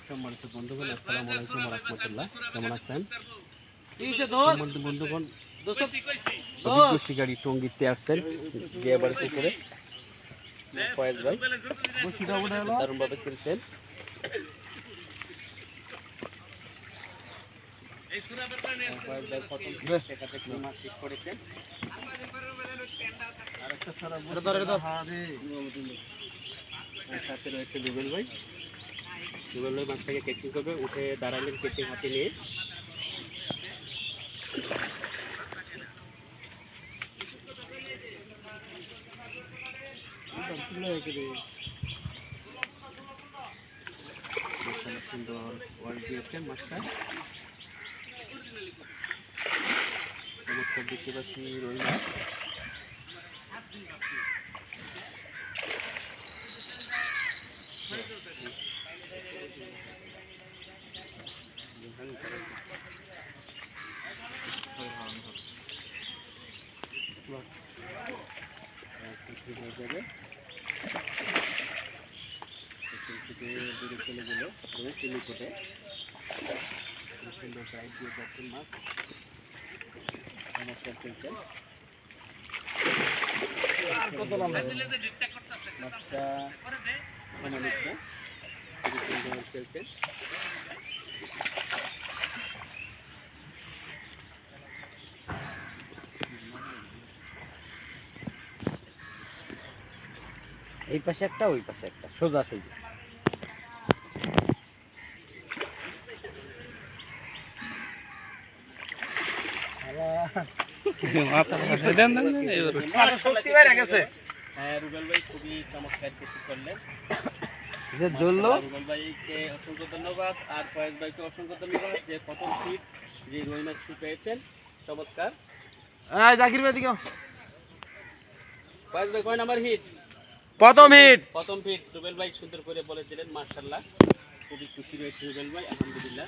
সম্মানিত বন্ধুগণ, আসসালামু আলাইকুম ওয়া রাহমাতুল্লাহ। কেমন আছেন সম্মানিত বন্ধুগণ? অভিজ্ঞ শিকারী টঙ্গিতে আসছেন বিয়েবাড়ির পুকুরে। ফয়েজ ভাই দারুণভাবে খেলছেন। ফয়েজ ভাই প্রথম টেকাটেকি মাছ ঠিক করেছেন। সাথে রয়েছে রুবেল ভাই। রুবেল ভাই মাছটাকে ক্যাচিং করবে, উঠে দাঁড়ালেন ক্যাচিং হাতে নিয়ে। সুন্দর ওয়ার্ড দিয়েছেন মাছটা। চমৎকার দেখতে পাচ্ছি রুই মাছ। দূরে চলে গেল চিনি কোটে সুন্দর সাইড দিয়ে যাচ্ছেন মাছ। চমৎকার খেলছেন মাছটা সমানিত খেলছেন। এই পাশে একটা ওই পাশে একটা সোজা সোজা। রুবেল ভাই খুবই চমৎকার কিছু করলেন। রুবেল ভাইকে অসংখ্য ধন্যবাদ, আর ফয়েজ ভাইকে অসংখ্য ধন্যবাদ যে প্রথম ফিট যে রুই মাছটি পেয়েছেন। চমৎকার। জাকির ভাই দিকে ফয়েজ ভাই কয় নাম্বার হিট? প্রথম ফিট রুবেল ভাই সুন্দর করে বলে দিলেন। মাশাআল্লাহ, খুবই খুশি রয়েছে রুবেল ভাই, আলহামদুলিল্লাহ।